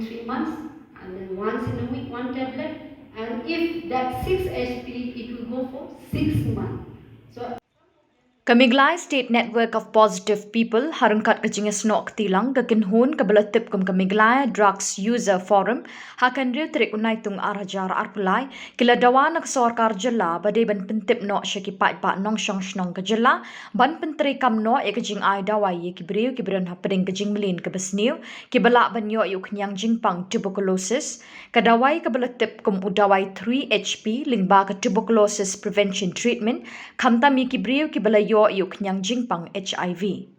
in 3 months, and then once in a week, one tablet. And if that 6 HP, it will go for 6 months. So Kamiglai State Network of Positive People harungkat kejinga snok tilang kekinhun kebeletip kum Kamiglai Drugs User Forum hakan riu terik unai tung arajar arpulai kila dawan nak sorkar jela badai ban pentip nok syaki pat nong syong shnong ke jela ban penteri kam nok ya kejing ai dawai ye kibriu kibran hapading kejing melin ke besniu kibelak ban yok yuk nyang jingpang tuberculosis kadawai kebeletip kum udawai 3 HP lingba ke tuberculosis prevention treatment kamtami kibriu kibela yuk nyang jingpang HIV.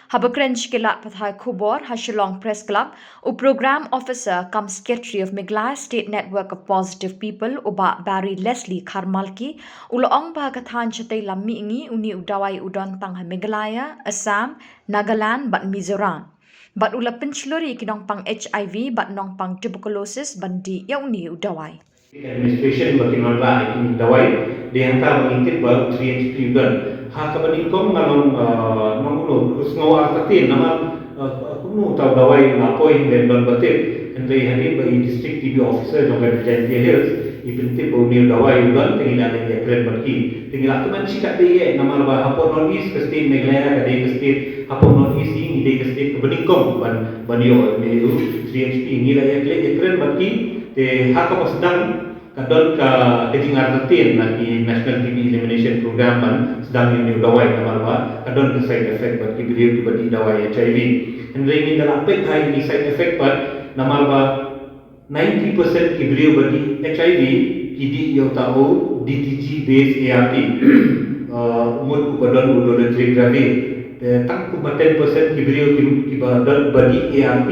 Habakrench kilat pathai kubor Hashilong Press Club u Program Officer cum Secretary of Miglaya State Network of Positive People uba Barry Leslie Karmalki uloong bahagatan chatay lammi ingi uni udawai udon tang Miglaya, Assam, Nagaland bat Mizoram. Bat ula penchluri kinong pang HIV bat nong pang tuberculosis bandi ya uni udawai. Administration bagaimana ini dawai dia hantar mengintip baru 3 HP dan hak kebenikong ngalong nongulu terus ngawal katin nama kuno tahu dawai ngapoin dan batit hendai hari bagi district TB officer jangka Jantia Hills ipintip bau ni dawai dan tinggal ada yang keren bagi tinggal aku mencikat dia nama bah hapon non east ke state Meghalaya ke state hapon non east ini dia ke state kebenikong ban yo itu 3 HP ini lah yang keren bagi te hak apa sedang kadon ka kejing artin lagi National TB Elimination Program man sedang ini dawai nama kadon ke side effect bagi beliau dibagi dawai HIV Henry ini dalam pek hai ini side effect par nama 90% ki beliau bagi HIV kidi yo tahu DTG based ART umur badan udara gravi tak ku 10% ki beliau ki badan bagi ART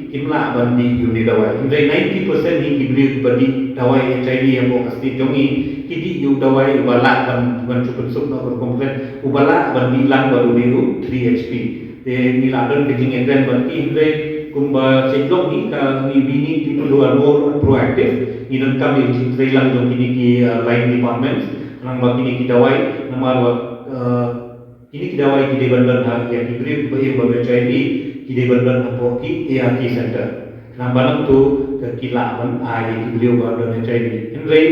kimla bandi unit dawai. Hingga 90% ni kibri bandi dawai HIV yang mau pasti jongi kidi yu dawai ubala ban cukup sup nak berkomplain ubala bandi lang baru niru 3 HP. Te niladon kejing engren bandi hingga kumba cendong ni ka ni bini people who are more proactive inan kami jitrai lang jong kini ki line departments nang bagi ni ki dawai namar ini ki dawai ki debandan ha yang kibri bayi baru HIV kide bandan apo ki ART center nambalang tu ke kilawan ai ki beliau bandan HIV henry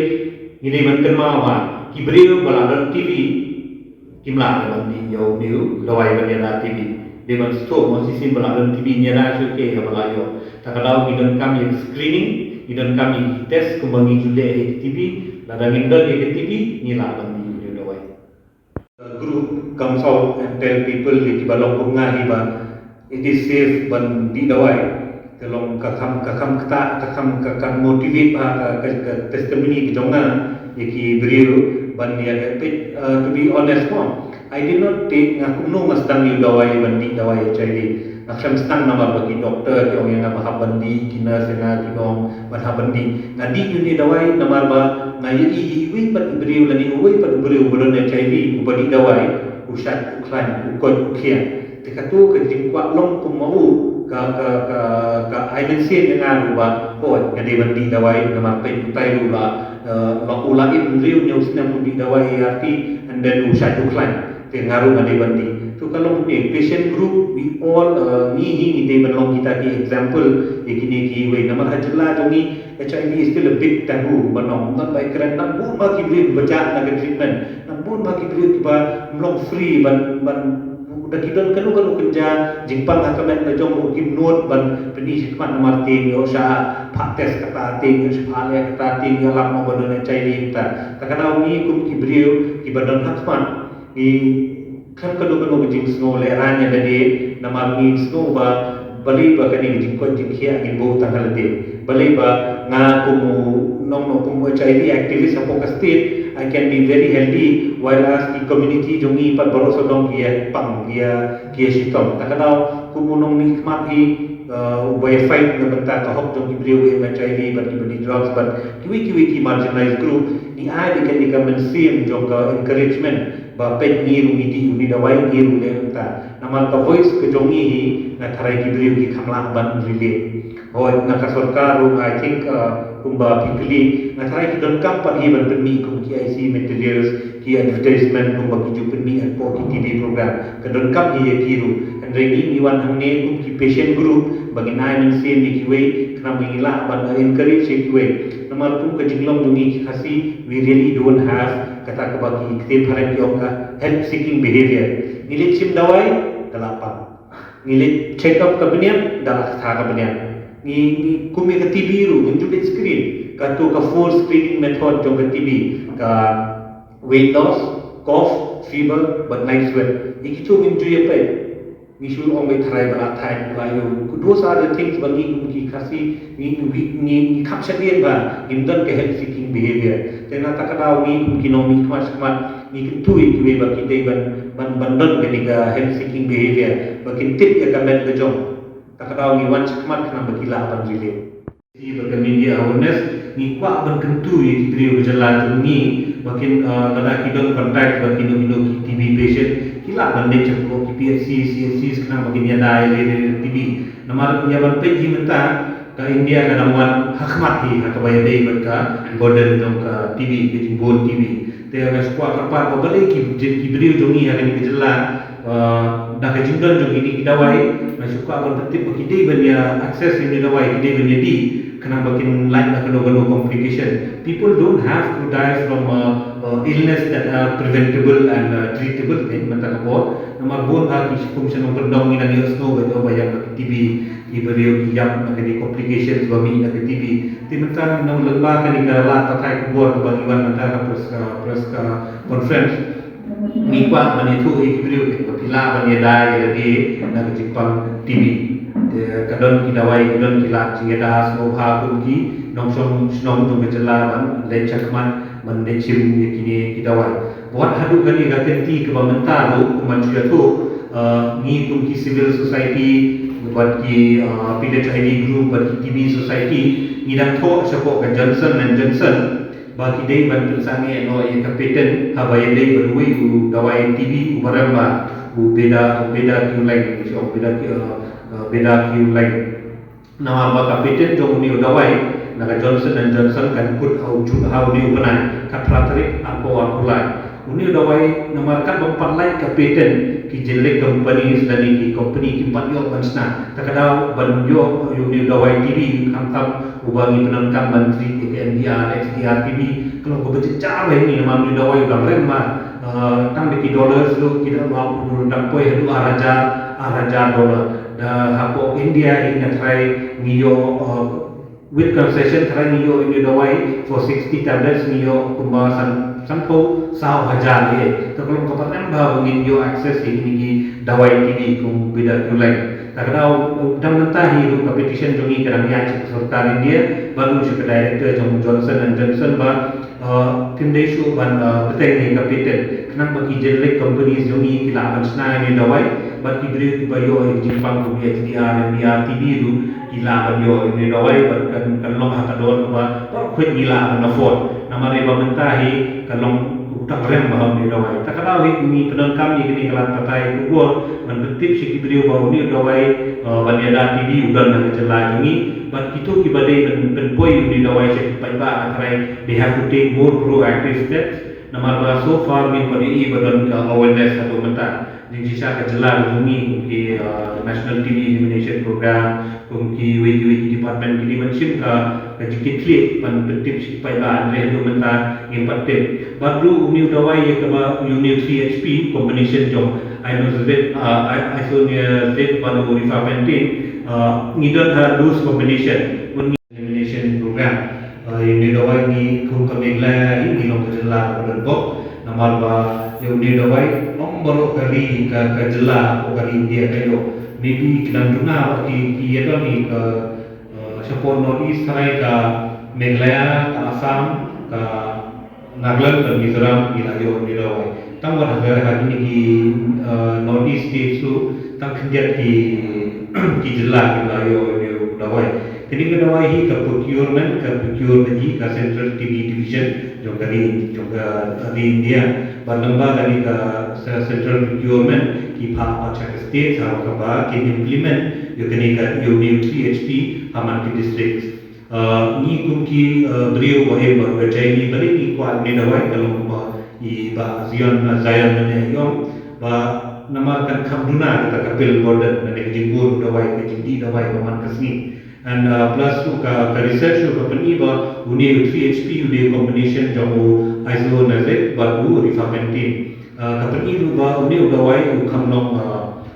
kide bandan mawa ki beliau baladan TV kimla bandi yau niu lawai banyana TV de ban sto mo sisim baladan TV nyara su ke balayo takadau gidan kami screening gidan kami test kumbangi jule TV ladang indal ke TV nila bandi niu lawai group comes out and tell people ki balong bunga hiba it is safe ban di dawai kalau kakam motivate ke testimony ki jonga yaki beriu ban dia to be honest mo I did not take ngaku no mastang yu dawai ban di dawai HIV aksam stang nama bagi doktor ki orang yang mahabandi kina sena ki dong mahabandi ngadi yu ni dawai nama ba ngai i pat beriu lani oi pat beriu bolon HIV ubadi dawai usat uklan ukon ukian tekatu ke jingkwa long kumau ka identity dengan ruba ko ngade bandi dawai nama pe utai rula la ula in riu news nam di dawai arti and then usha tuklan te ngaru ngade bandi tu kalau ni patient group we all ni de belong kita ki example ikini ki we nama hajla jongi HIV is still a big taboo banong not by kran nam bu ma ki bri baca na treatment nam bu ma ki bri ba mlong free ban udah kita kan kerja jingpang akamen na jong ukim nuot ban peni sikmat nomor 3 yo sa pates kata ting sepale kata ting alam mo badan HIV ta takana umi kum kibriu ki badan hakman i kan kadu jing sno le ranya dade namar ni sno ba bali ba kani jing ko jing khia ngin bo tangal de bali ba nga kumu nong kumu HIV activist apo kastit I can be very healthy while as the community jongi pat baroso dong kia pang kia sitom takanaw kumunong nikmat hi ubay fight na banta kahok jong kibriu HIV but kibadi drugs but kiwi marginalized group ni ai dikan dikamen sim jong ka encouragement ba pet ni rumidi uni dawai ni rule ta naman ka voice ke jongi hi na tharai kibriu ki khamla ban relate ho na ka sarkar I think kumba pikli na tharai ki don kampan hi ban penmi kum ki IC materials ki advertisement kumba ki jupenmi at po ki TV program ka don kam hi kiru and regi ni wan hangne kum ki patient group bagi nai men sen ni kiwe kena mengila ban encourage kiwe nomor pun ke jinglong dungi kasi we really don't have kata ke bagi kita parent yok help seeking behavior ngilit sim dawai dalapan ngilit check up ke benian dalam kata ke benian ni kumi ke TB ru menjubit screen katu ke full screening method jong ke TB ke weight loss cough fever but night sweat ikitu menjuye pe we should always try but time like those are the things bagi ki kasi ni capture dia ba indon ke health seeking behavior tena takadau ni kinomi kmas ni tu iki ba ki dei ban bandon ke diga health seeking behavior bagi tip ya kamen ke jong takadau ni wan chakmat kana bagila ban jile si bagi media awareness ni kwa ban kentu ye ki berjalan ni makin lada kidon contact bagi no ki TB patient kila bande chakko ki PSC CSC kana bagi dia dai le TB namar ya ban pe ji menta ka India ka namwan hakmat hi ka bay dei ka golden dong ka TB ki bone TB te ga skwa karpa ko bale ki brio jongi ha ni jella da ka jingdon jongi ni dawai na skwa ban tetip ki dei ban ya access ni dawai ki dei ban ya di kana bakin lain na kano complication people don't have to die from illness that are preventable and treatable in mata kabor namar bon ha ki kumshan ong dong ni nang snow ba do bayang TB ki beriu ki yam na ni complications ba mi na TB ti mata nang lagba ka ni ka la ta kai kabor ba ni wan mata ka press conference ni kwa mani thu ki beriu ki pila ba ni dai di na ki pang TB kadon ki dawai kadon ki la jingeda snow ha ki nongsong snow tu gejala ban le chakman man le chim ye kini ki dawai buat hadu kani ga tenti ke bamenta ro man dia tu ni kum ki civil society buat ki pilot ID group buat ki TB society ni dak tho support ke Johnson and Johnson bagi dei ban sange no ye kapiten ha baye dei berui u dawai TB u baramba u beda ki lain so beda ki lain nama ba kapiten jong ni dawai naga Johnson and Johnson kan put how ni upanai kapratrik aku lai uni dawai nama kat bampat lai kapiten ki jelek company dan ki company ki pat yo bansna takadau ban yo uni dawai TV kamtam ubangi penangkam menteri ke MDR XDR TV kalau ko becik cara ni nama uni dawai udah remma tang de ki dollars lu kita mau undang poi hadu araja dollar hapo India in try niyo with concession try niyo in dawai for 60 tablets niyo kumbasan sampo 1,000 ye to kalau kapan ba ngin yo access ini ki dawai TB kum beda kulai takadau dam mentahi ru competition jongi kadang ya cik sarkar India baru si director jong Johnson and Johnson ba tim dei show ban beteng ni kapiten kenang bagi generic companies jongi kila bansna ni dawai bagi beri ki bayo Jepang ko XDR MDR TB ru kila bayo ni dawai kan long ha kadon ba kwet gila na fort namare ba mentahi kalong utak rem bahau ni dawai takadau ni penangkam ni kini kelat patai kubur man betip si beri bahau ni dawai banyada TB udan na jela jongi but itu ki badai ben poi ni dawai se pai ba atrai they have to take more proactive steps namar ba so far min padi badan awareness atau menta jing sisa ka jela jongi ki national TB elimination program ki wiki department ki mention ka jikit klik pan betip si pai ba andre tu menta impacted baru uni dawai ye ka ba uni 3HP combination jong I know that isonia Z panu rifampicin ngidon ha dose combination elimination program uni dawai ni kum kamegla ini long kejela berbok namar ba uni dawai nombor kali ka jela ko kali India kayo maybe kilang duna ki yedo ni ka support notice sarai ka Meghalaya ka Assam ka Nagaland dan Mizoram ilayo ni dawai tawar ha ni ki notice state su tang khenjat ki jela ilayo ni dawai kini ke dawai hi ka procurement hi ka central TB division juga di India berlembah dari ka central procurement ki pa state ha ka ba ki implement yo kini ka yo ni 3HP haman ki districts ni kum ki brio wahe ba wajai ni bari ni kwa ni dawai kalau ba i ba zion ne yom ba nama kan kamduna kita kapil border na jinggur dawai ke jindi dawai paman kasni and plus tu ka research tu company ba uni 3HP uni combination jamu iso naze ba u rifapentin company tu ba uni dawai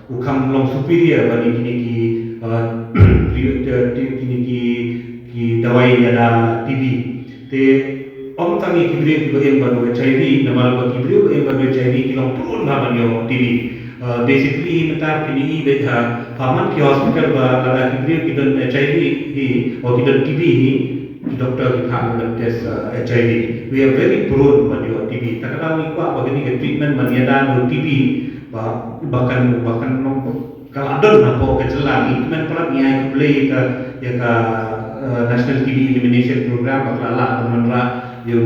ukam long superior ba ni ki dawai ada TB te om tangi kibriyo ki bagen banu HIV namal ba kibriyo bagen banu HIV ki long turun na banyo TB basically mata kini betha paman ki hospital ba lada kibriyo ki don HIV hi or ki don TB hi doctor ki khang dan test HIV we are very prone banyo TB takana wi kwa bagani ke treatment manyada no TB bahkan kalau ada nampak kejelang itu memang yang play ke national TB elimination program bakal menra yang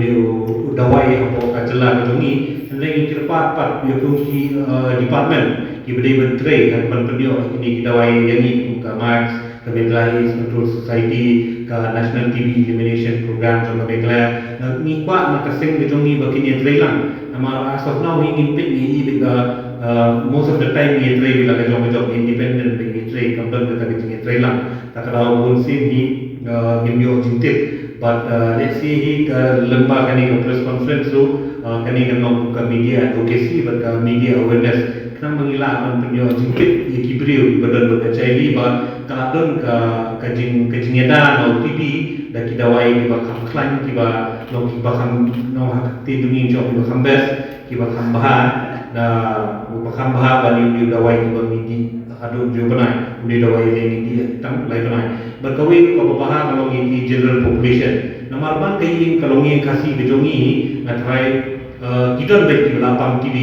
dawai apa kejelang itu ni lagi cepat ki department ki bedai menteri kan pendio ini dawai yang ini ke Max ke Bangladesh Control Society ke national TB elimination program ke Bangladesh ni kuat maka sing ke jongi bakini trailang nama as of now ingin pik ni most of the time ye tray bila ka job independent ye tray company ka ka tray lang takara pun sin hi gimyo jintip but let's see hi ka lamba kani ka press conference so kani ka nok ka media advocacy but ka media awareness kana mangila man penyo jintip ye kibriu badan ba HIV ba kana don ka jingeda no TB da kidawai ba kham klan ki ba no ki ba kham no hakti dungin job ba kham best ki ba kham bahan na bakam baha bani uni dawai ki bang di adu jo banai uni dawai le ni tang lai banai berkawi ko baha kalau ni general population nomor ban kai kalau ni kasi bejongi na try kita baik di lapang TV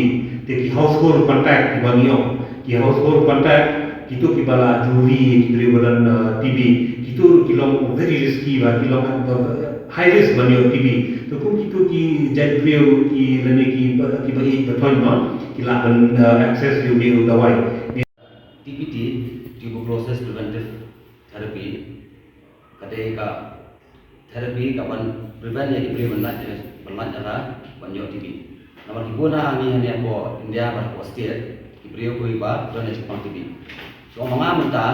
te ki household contact ki bangio ki household contact itu ki bala juri ki beri badan TB itu kilong very risky ba kilong high risk banyo TB to pun itu ki jai brio ki lene ki bagi betul no kilaban access di dawai TPT tuberculosis preventive therapy kadeka therapy kapan prevent ya diberi menat ara banyo TB nomor guna ni apa India bar state diberi ko iba dan Jepang TB so mga menta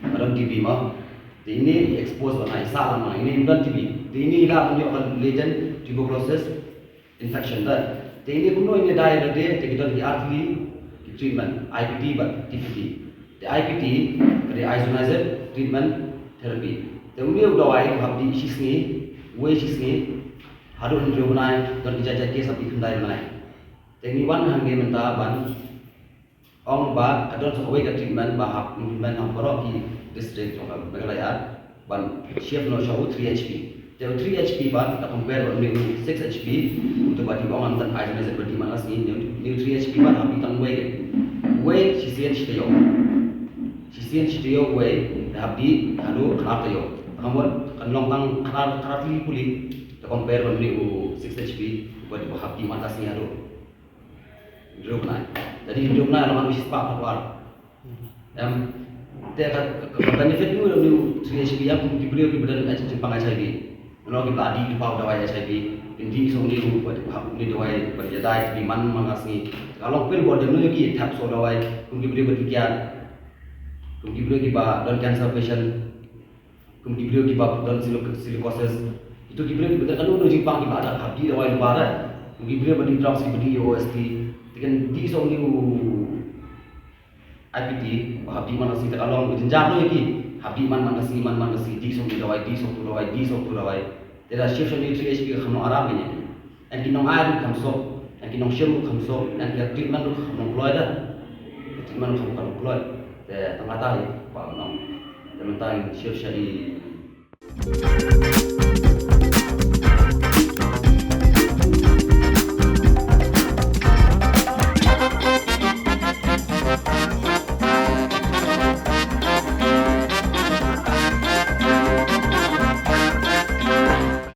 madam TB mo ini expose banai salah ini bukan TB ini ila banyo legend tuberculosis infection dah ini kuno ini diet dia kita di artli treatment IPT but TPT the IPT the isoniazid treatment therapy the uni dawai habdi shisni we shisni harun jo banai dan dijajah ke sabi kendai banai ini wan hange menta ban ong ba adon so we treatment ba hab treatment ham ki district of Meghalaya ban chef no show 3HP Jauh 3HP ban kita compare dengan 6HP untuk bagi orang antar isoniazid bagi malas ni new 3HP ban habis tang way sisian shitio way habis hadu kerap tayo kamu kan long tang kerap puli kita compare dengan 6HP bagi habis malas ni hadu hidup naik jadi hidup naik orang bisnis pak keluar benefit ni new 3HP yang dibeli di badan Jepang HIV kalau kita adi di bawah dawai HIV, ini soni buat hak ini dawai berjadai di mana mangasni. Kalau pil border ni lagi tap so dawai, kumpi beri berkian, kumpi beri kiba don cancer patient, kumpi beri kiba don silicosis. Itu kiberi betul kalau nu Jepang kiba ada abdi dawai barat, kumpi beri beri drugs beri OST. Dengan di soni IPT, abdi mana sih kalau jenjang lagi. Habis man nasi di song dawai di song dawai tidak chef ni 3HP khamno aram ni and kinong air khamso and kinong shemu khamso and ya treatment khamno ploy da treatment khamno ploy te tangata pa nong teman chef shari